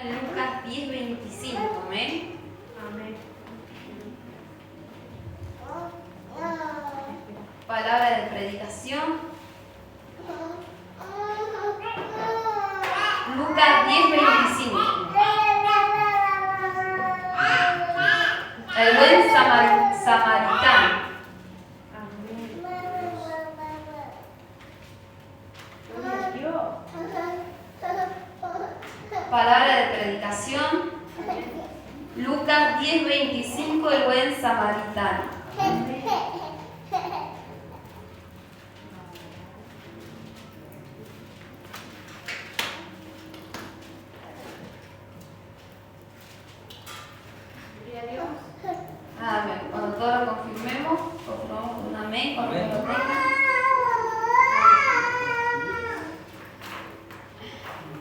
en Lucas 10:25, amén. Amén. Palabra de predicación. Lucas 10:25. El buen samaritano. Amén. Gloria a Dios. Palabra de predicación. Lucas 10:25, el buen samaritano. Gloria a Dios. Amén. Cuando todos lo confirmemos con un amén, con lo que lo tenga.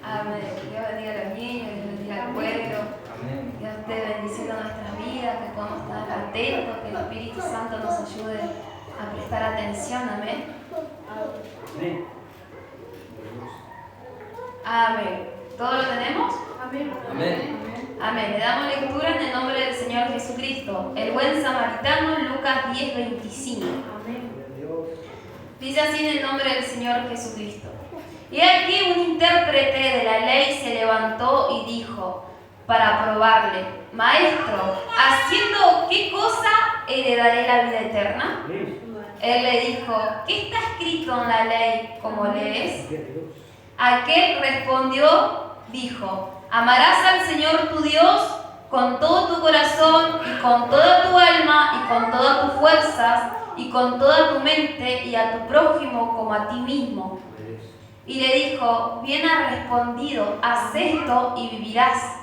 Amén. Dios bendiga a los niños, Dios bendiga al pueblo. Amén. Dios esté bendiciendo nuestras vidas, que podamos estar atentos, que el Espíritu Santo nos ayude a prestar atención. Amén. Amén. Amén. ¿Todo lo tenemos? Amén. Amén. Amén. Le damos lectura en el nombre del Señor Jesucristo. El buen samaritano, Lucas 10:25. Amén. Dice así en el nombre del Señor Jesucristo. Y aquí un intérprete de la ley se levantó y dijo, para probarle, Maestro, ¿haciendo qué cosa heredaré la vida eterna? Él le dijo, ¿qué está escrito en la ley? ¿Cómo lees? Aquel respondió, dijo, amarás al Señor tu Dios con todo tu corazón y con toda tu alma y con todas tus fuerzas y con toda tu mente y a tu prójimo como a ti mismo. Y le dijo, bien has respondido, haz esto y vivirás.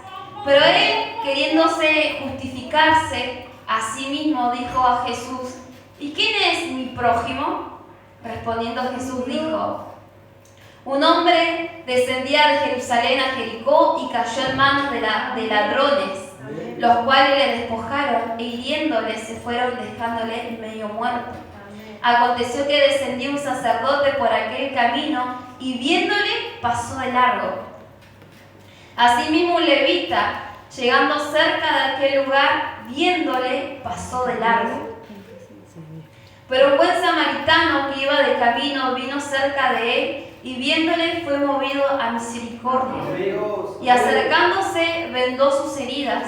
Pero él, queriéndose justificarse a sí mismo, dijo a Jesús, ¿y quién es mi prójimo? Respondiendo Jesús dijo, un hombre descendía de Jerusalén a Jericó y cayó en manos de ladrones, los cuales le despojaron e hiriéndole se fueron dejándole medio muerto. Aconteció que descendió un sacerdote por aquel camino y viéndole pasó de largo. Asimismo un levita, llegando cerca de aquel lugar, viéndole pasó de largo. Pero un buen samaritano que iba de camino vino cerca de él y viéndole fue movido a misericordia. Y acercándose vendó sus heridas,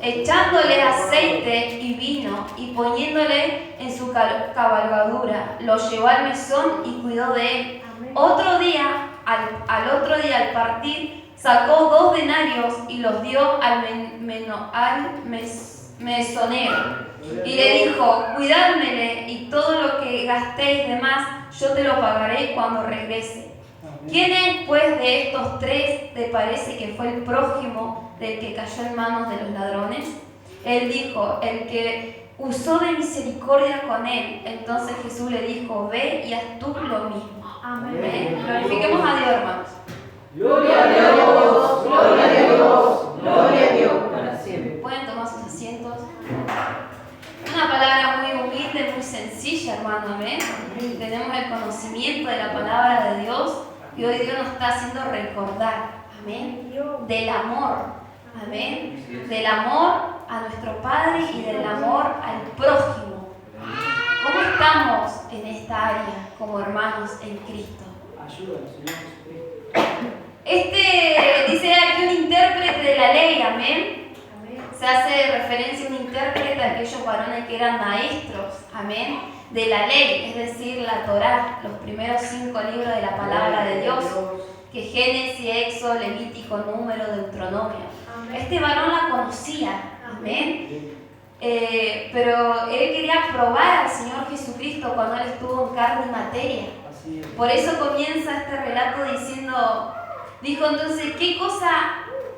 echándole aceite y vino y poniéndole en su cabalgadura, lo llevó al mesón y cuidó de él. Otro día, al otro día al partir, sacó 2 denarios y los dio al mesonero. Y le dijo, cuidádmele y todo lo que gastéis de más, yo te lo pagaré cuando regrese. ¿Quién es, pues, de estos 3 te parece que fue el prójimo del que cayó en manos de los ladrones? Él dijo, el que usó de misericordia con él. Entonces Jesús le dijo, ve y haz tú lo mismo. Amén. Glorifiquemos a Dios, hermanos. Gloria a Dios, gloria a Dios, gloria a Dios para siempre. Pueden tomar sus asientos. Una palabra muy humilde, muy sencilla, hermano. Amén. Tenemos el conocimiento de la palabra de Dios y hoy Dios nos está haciendo recordar, amén, del amor, amén, del amor a nuestro Padre y del amor al prójimo. ¿Cómo estamos en esta área como hermanos en Cristo? Ayúdanos, Señor Jesucristo. Dice aquí un intérprete de la ley, amén. Se hace referencia a un intérprete a aquellos varones que eran maestros, amén, de la ley, es decir, la Torá, los primeros 5 libros de la palabra de Dios, que Génesis, Éxodo, Levítico, Número, Deuteronomio. Este varón la conocía, amén, pero él quería probar al Señor Jesucristo cuando él estuvo en carne y materia. Por eso comienza este relato dijo entonces, ¿qué cosa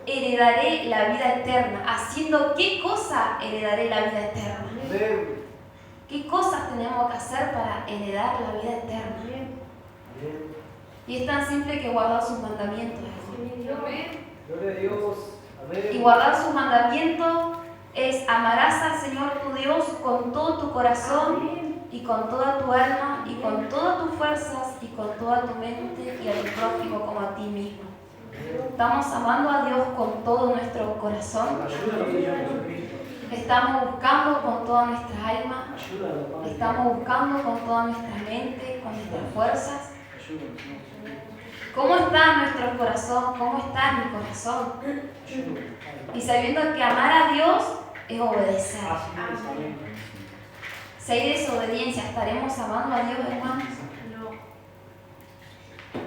heredaré la vida eterna? Haciendo qué cosa heredaré la vida eterna. ¿Qué cosas tenemos que hacer para heredar la vida eterna? Y es tan simple que guardar sus mandamientos. Gloria a Dios. Y guardar sus mandamientos es amarás al Señor tu Dios con todo tu corazón y con toda tu alma y con todas tus fuerzas y con toda tu mente y a tu prójimo como a ti mismo. Estamos amando a Dios con todo nuestro corazón. Ayúdanos, Señor Jesucristo. Estamos buscando con toda nuestra alma. Ayúdanos, Padre. Estamos buscando con toda nuestra mente, con nuestras fuerzas. Ayúdanos, Señor. ¿Cómo está nuestro corazón? ¿Cómo está mi corazón? Ayúdanos, Padre. Y sabiendo que amar a Dios es obedecer. Así es, amén. Si hay desobediencia, ¿estaremos amando a Dios, hermanos? No.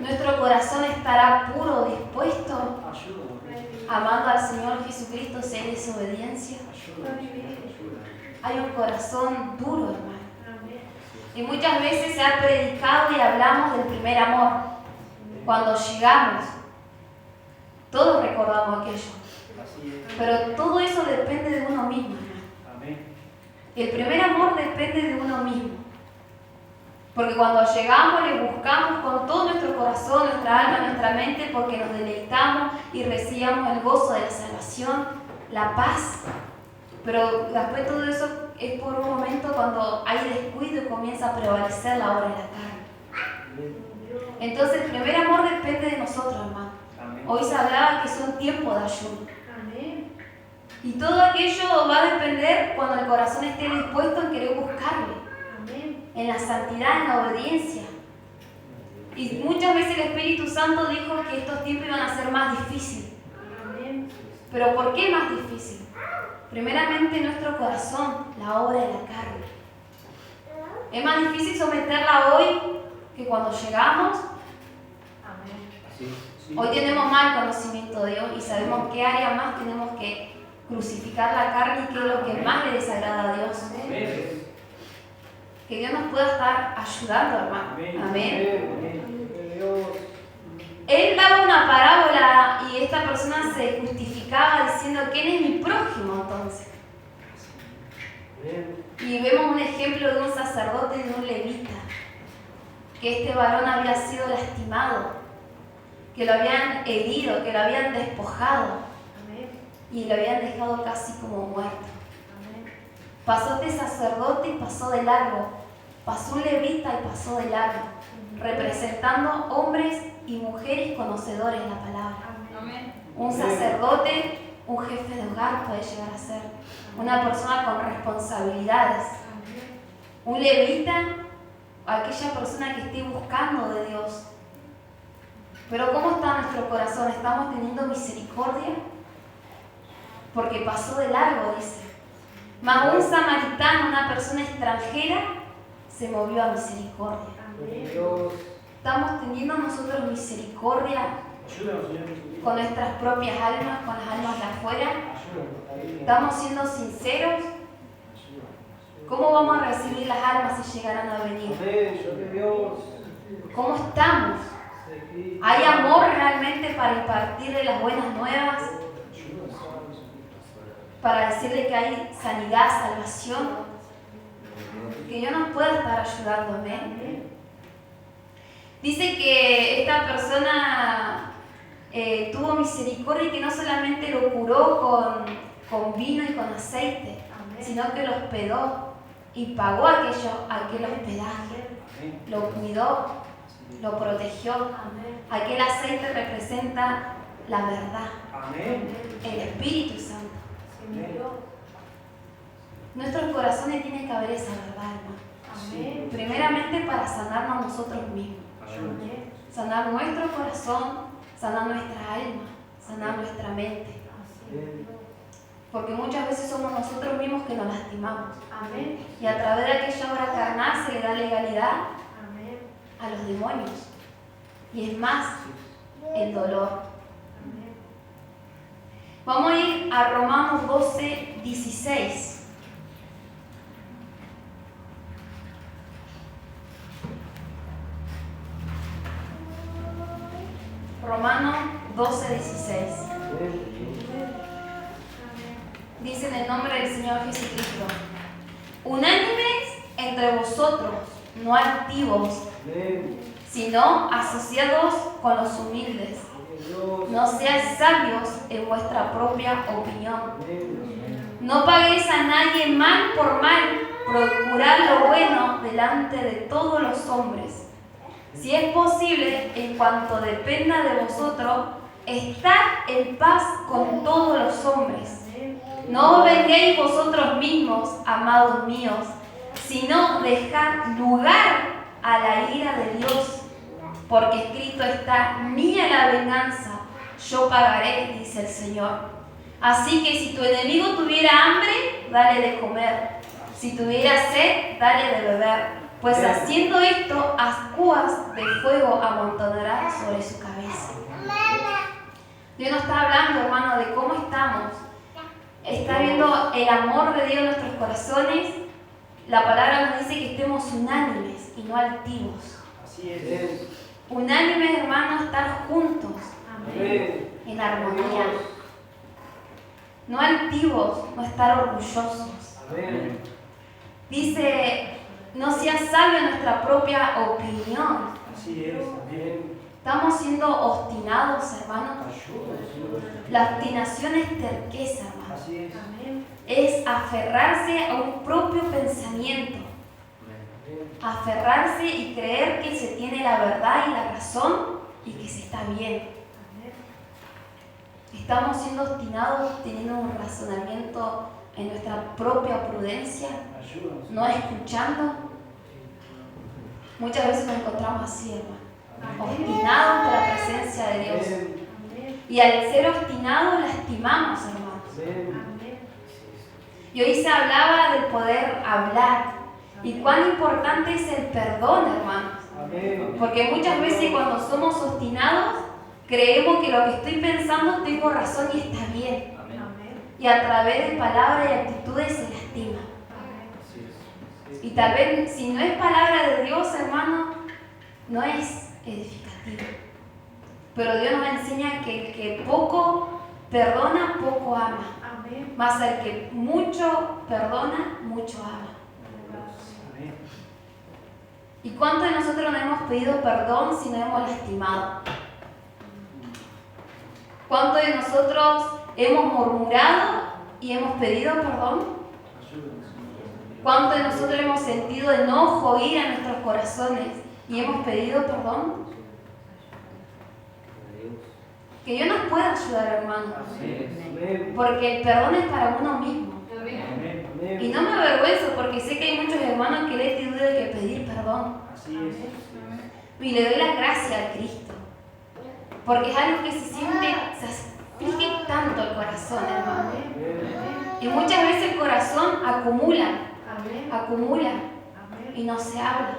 Nuestro corazón estará puro, dispuesto, Ayúdanos. amando al Señor Jesucristo si hay desobediencia. Ayúdanos, Señor. Ayúdanos. Hay un corazón duro, hermano. Amén. Y muchas veces se ha predicado y hablamos del primer amor. Cuando llegamos, todos recordamos aquello. Así es. Pero todo eso depende de uno mismo, hermano. Amén. El primer amor depende de uno mismo. Porque cuando llegamos le buscamos con todo nuestro corazón, nuestra alma, nuestra mente, porque nos deleitamos y recibamos el gozo de la salvación, la paz. Pero después todo eso es por un momento cuando hay descuido y comienza a prevalecer la obra de la carne. Amén. Entonces el primer amor depende de nosotros, hermano. Amén. Hoy se hablaba que son tiempos de ayuno. Amén. Y todo aquello va a depender cuando el corazón esté dispuesto en querer buscarle, Amén. en la santidad, en la obediencia. Y muchas veces el Espíritu Santo dijo que estos tiempos iban a ser más difíciles. Amén. ¿Pero por qué más difícil? Primeramente nuestro corazón, la obra de la carne. Es más difícil someterla hoy que cuando llegamos. Amén. Así es. Sí. Hoy tenemos mal conocimiento de Dios y sabemos qué área más tenemos que crucificar la carne y qué es lo que más le desagrada a Dios. Amén. Que Dios nos pueda estar ayudando, hermano. Amén. Amén. Amén. Dios. Él daba una parábola y esta persona se justificaba diciendo, ¿quién es mi prójimo entonces? Amén. Y vemos un ejemplo de un sacerdote y de un levita, que este varón había sido lastimado, que lo habían herido, que lo habían despojado Amén. y lo habían dejado casi como muerto. Amén. Pasó este sacerdote y pasó de largo, pasó un levita y pasó de largo, representando hombres y mujeres conocedores de la palabra. Amén. Un sacerdote, un jefe de hogar puede llegar a ser, una persona con responsabilidades. Amén. Un levita, aquella persona que esté buscando de Dios. Pero ¿cómo está nuestro corazón? ¿Estamos teniendo misericordia? Porque pasó de largo, dice. Mas un samaritano, una persona extranjera, se movió a misericordia. Amén. Dios. ¿Estamos teniendo nosotros misericordia Ayúdanos, Señor Jesucristo. con nuestras propias almas, con las almas de afuera? Ayúdanos, Padre. ¿Estamos siendo sinceros? Ayúdanos. ¿Cómo vamos a recibir las almas si llegaran a venir? Amén. Yo de Dios. ¿Cómo estamos? Sí. ¿Hay amor realmente para impartirle las buenas nuevas? Ayúdanos. Para decirle que hay sanidad, salvación? Que Dios nos pueda estar ayudando, amén. Dice que esta persona tuvo misericordia y que no solamente lo curó con vino y con aceite, sino que lo hospedó y pagó aquel hospedaje, Amén. lo cuidó, lo protegió. Aquel aceite representa la verdad, Amén. el Espíritu Santo. Amén. Nuestros corazones tienen que haber esa verdad, hermano. Amén. Primeramente para sanarnos nosotros mismos, Ayúdanos. sanar nuestro corazón, sanar nuestra alma, sanar nuestra mente. Porque muchas veces somos nosotros mismos que nos lastimamos. Amén. Y a través de aquella obra carnal se le da legalidad Amén. a los demonios. Y es más, el dolor. Amén. Vamos a ir a Romanos 12, 16. Romanos 12, 16. Dice en el nombre del Señor Jesucristo: unánimes entre vosotros, no altivos, Amén. sino asociados con los humildes. Dios. No seáis sabios en vuestra propia opinión. Amén. No paguéis a nadie mal por mal, procurad lo bueno delante de todos los hombres. Si es posible, en cuanto dependa de vosotros, estad en paz con todos los hombres. Amén. No vengáis vosotros mismos, amados míos, sino dejad lugar a la ira de Dios, porque escrito está: mía la venganza, yo pagaré, dice el Señor. Así que si tu enemigo tuviera hambre, dale de comer. Si tuviera sed, dale de beber. Pues haciendo esto, ascuas de fuego amontonará sobre su cabeza. Dios nos está hablando, hermano, de cómo estamos. Está viendo el amor de Dios en nuestros corazones. La palabra nos dice que estemos unánimes y no altivos. Así es. Unánimes, hermano, estar juntos Amén. en armonía. No altivos, no estar orgullosos. Amén. Dice, no seas sabio en nuestra propia opinión. Así es. Amén. Estamos siendo obstinados, hermano. Ayúdanos, Señor. La obstinación es terqueza, hermano. Así es. Amén. Es aferrarse a un propio pensamiento. Amén. Aferrarse y creer que se tiene la verdad y la razón y que se está bien. Estamos siendo obstinados teniendo un razonamiento en nuestra propia prudencia, Ayúdanos. no escuchando. Muchas veces nos encontramos así, hermano, obstinados de la presencia de Dios. Amén. Amén. Y al ser obstinados lastimamos, hermanos. Amén. Amén. Y hoy se hablaba del poder hablar y cuán importante es el perdón, hermanos. Amén. Porque muchas veces cuando somos obstinados, creemos que lo que estoy pensando tengo razón y está bien. Amén. Y a través de palabras y actitudes se lastima. Así es. Y tal vez si no es palabra de Dios, hermano, no es edificativo. Pero Dios nos enseña que el que poco perdona, poco ama. Amén. Más el que mucho perdona, mucho ama. Amén. ¿Y cuántos de nosotros no hemos pedido perdón si nos hemos lastimado? ¿Cuántos de nosotros hemos murmurado y hemos pedido perdón? Ayúdanos, Señor. ¿Cuántos de nosotros hemos sentido enojo, ira en nuestros corazones y hemos pedido perdón? Que Dios nos pueda ayudar, hermano. Así es. Amén. Porque el perdón es para uno mismo. Amén. Amén. Y no me avergüenzo porque sé que hay muchos hermanos que les tienen que pedir perdón. Así es. Y le doy las gracias a Cristo. Porque es algo que se siente, se aflige tanto el corazón, hermano. Amén. Y muchas veces el corazón acumula Amén. y no se habla.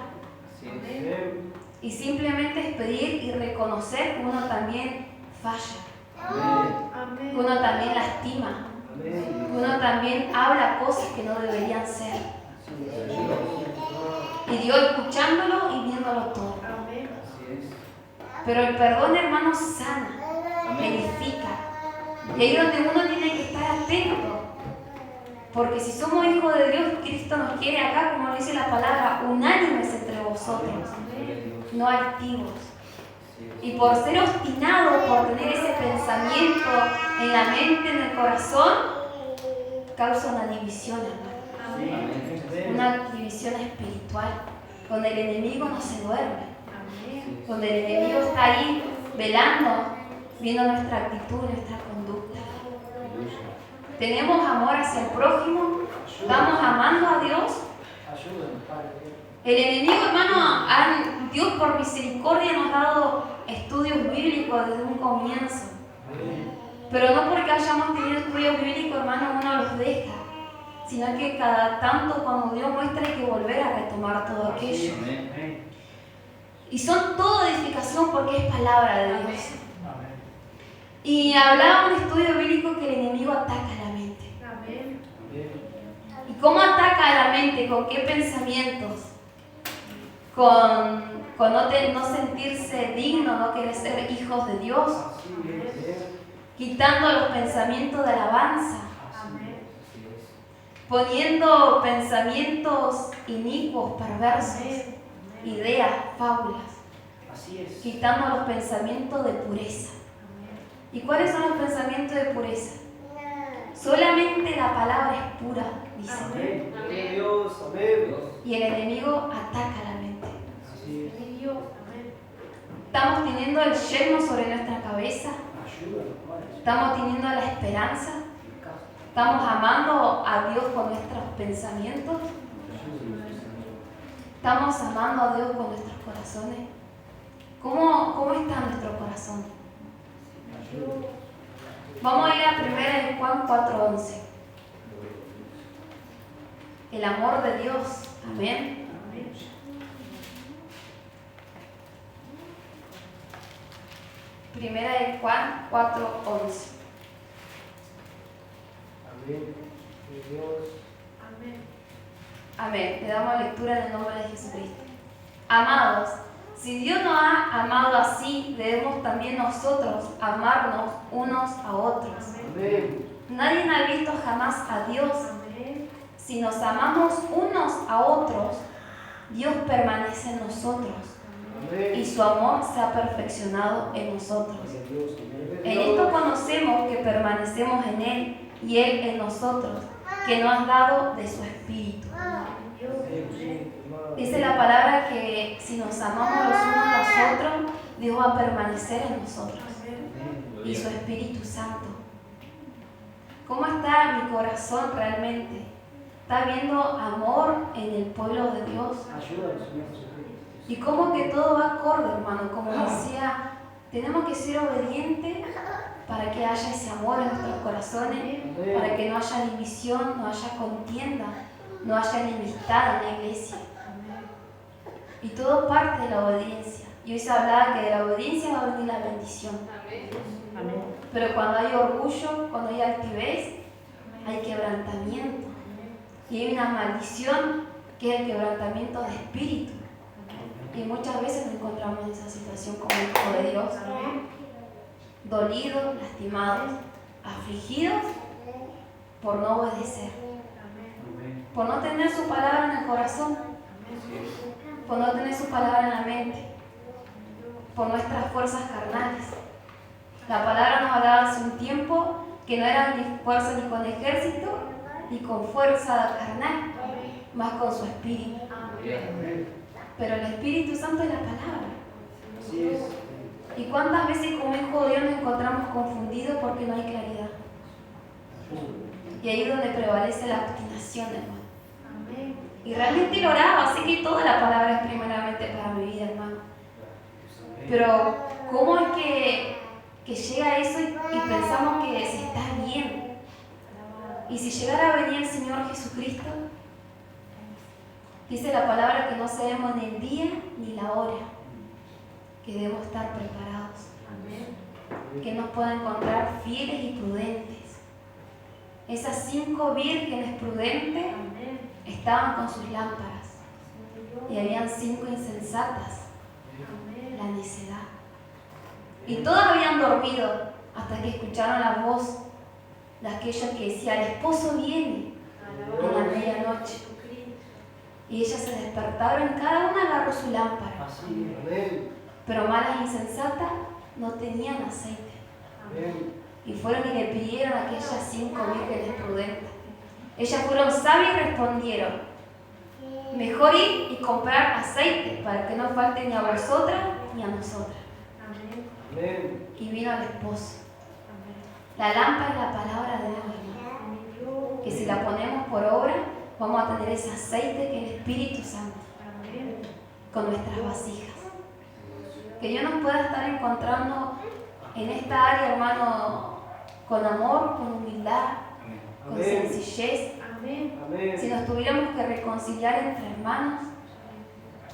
Amén. Y simplemente es pedir y reconocer que uno también falla, Amén. que uno también lastima, que Amén. uno también habla cosas que no deberían ser. Así es. Ayúdanos. Y Dios escuchándolo y viéndolo todo. Amén. Así es. Pero el perdón, hermano, sana, edifica. Y ahí es donde uno tiene que estar atento. Porque si somos hijos de Dios, Cristo nos quiere acá, como dice la palabra, unánimes entre vosotros, no altivos. Y por ser obstinados, por tener ese pensamiento en la mente, en el corazón, causa una división, hermano. Amén. Una división espiritual, donde el enemigo no se duerme, Amén. donde el enemigo está ahí velando, viendo nuestra actitud, nuestra conducta. Tenemos amor hacia el prójimo, estamos amando a Dios. Ayúdanos, Padre. El enemigo, hermano, Dios por misericordia nos ha dado estudios bíblicos desde un comienzo. Amén. Pero no porque hayamos tenido estudios bíblicos, hermano, uno los deja, sino que cada tanto cuando Dios muestra hay que volver a retomar todo aquello. Amén. Y son todo edificación porque es palabra de Dios. Amén. Y hablaba un estudio bíblico que el enemigo ataca la mente. Amén. Amén. ¿Y cómo ataca la mente? ¿Con qué pensamientos? Con no sentirse digno, no querer ser hijos de Dios, Así es. quitando los pensamientos de alabanza, Amén. poniendo pensamientos inicuos, perversos, ideas, fábulas, Así es. quitando los pensamientos de pureza. ¿Y cuáles son los pensamientos de pureza? Solamente la palabra es pura, dice. Amén. Dios. Amén. Y el enemigo ataca la mente. Así es. Dios. Amén. Estamos teniendo el yelmo sobre nuestra cabeza. Estamos teniendo la esperanza. Estamos amando a Dios con nuestros pensamientos. Estamos amando a Dios con nuestros corazones. ¿Cómo está nuestro corazón? Vamos a ir a 1 Juan 4:11. El amor de Dios. Amén. Primera de Juan 4:11. Amén. Y Dios. Amén. Amén. Le damos lectura en el nombre de Jesucristo. Amados, si Dios nos ha amado así, debemos también nosotros amarnos unos a otros. Amén. Nadie ha visto jamás a Dios. Amén. Si nos amamos unos a otros, Dios permanece en nosotros Amén. y su amor se ha perfeccionado en nosotros. Gloria a Dios. Amén. En esto conocemos que permanecemos en Él y Él en nosotros, que nos has dado de su Espíritu. Amén. Dice la palabra que si nos amamos los unos a los otros, Dios va a permanecer en nosotros y su Espíritu Santo. ¿Cómo está mi corazón realmente? ¿Está viendo amor en el pueblo de Dios? Ayúdanos, Señor Jesucristo. Y como que todo va acorde, hermano. Como decía, tenemos que ser obedientes para que haya ese amor en nuestros corazones, para que no haya división, no haya contienda, no haya enemistad en la iglesia. Y todo parte de la obediencia. Y hoy se hablaba que de la obediencia va a venir la bendición. Amén. Pero cuando hay orgullo, cuando hay altivez, hay quebrantamiento. Y hay una maldición que es el quebrantamiento de espíritu. Y muchas veces nos encontramos en esa situación como hijo de Dios. Dolidos, lastimados, afligidos por no obedecer. Amén. Por no tener su palabra en el corazón. Por no tener su palabra en la mente. Por nuestras fuerzas carnales. La palabra nos hablaba hace un tiempo que no era ni fuerza ni con ejército, ni con fuerza carnal, más con su espíritu. Amén. Pero el Espíritu Santo es la palabra. Así es. ¿Y cuántas veces como hijo de Dios nos encontramos confundidos porque no hay claridad? Y ahí es donde prevalece la obstinación, hermano. Y realmente lo oraba, así que toda la palabra es primeramente para mi vida, hermano. Pero, ¿cómo es que llega eso y pensamos que se está bien? Y si llegara a venir el Señor Jesucristo, dice la palabra que no sabemos ni el día ni la hora, que debemos estar preparados, que nos pueda encontrar fieles y prudentes. Esas 5 vírgenes prudentes estaban con sus lámparas y habían 5 insensatas, la necedad. Y todas habían dormido hasta que escucharon la voz de aquellos que decía, el esposo viene en la medianoche. Y ellas se despertaron y cada una agarró su lámpara. Así es. Amén. Pero malas insensatas no tenían aceite. Amén. Y fueron y le pidieron a aquellas 5 vírgenes prudentes. Ellas fueron sabias y respondieron, mejor ir y comprar aceite para que no falte ni a vosotras ni a nosotras. Amén. Y vino el esposo. La lámpara es la palabra de Dios, hermano. Que si la ponemos por obra, vamos a tener ese aceite que es el Espíritu Santo con nuestras vasijas. Que Dios nos pueda estar encontrando en esta área, hermano, con amor, con humildad, con Amén. sencillez. Amén. Si nos tuviéramos que reconciliar entre hermanos,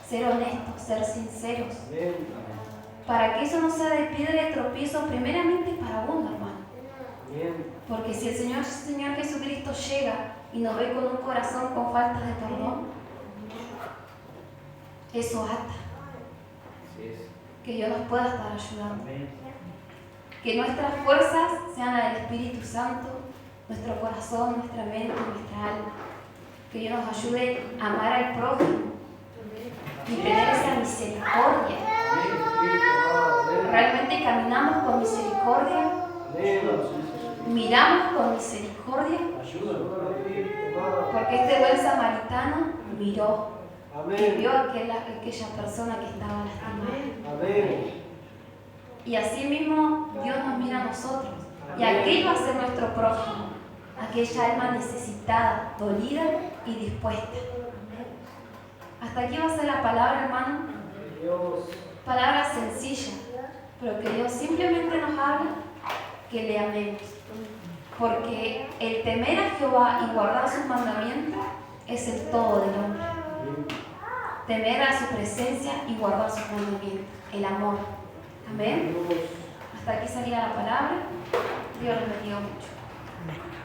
ser honestos, ser sinceros, Amén. para que eso no sea de piedra de tropiezo, primeramente para uno, hermano. Amén. Porque si el Señor Jesucristo llega y nos ve con un corazón con falta de perdón, eso ata. Así es. Que Dios nos pueda estar ayudando. Amén. Que nuestras fuerzas sean las del Espíritu Santo, nuestro corazón, nuestra mente, nuestra alma. Que Dios nos ayude a amar al prójimo y tener esa misericordia. Amén. Realmente caminamos con misericordia, miramos con misericordia, porque este buen samaritano miró y Amén. vio a aquella persona que estaba lastimada. Amén. Y así mismo Dios nos mira a nosotros. Y aquel va a ser nuestro prójimo, aquella alma necesitada, dolida y dispuesta. Hasta aquí va a ser la palabra, hermano. Dios. Palabra sencilla, pero que Dios simplemente nos habla que le amemos. Porque el temer a Jehová y guardar sus mandamientos es el todo del hombre. Temer a su presencia y guardar sus mandamientos, el amor. Amén. Hasta aquí salía la palabra. Dios los bendiga mucho.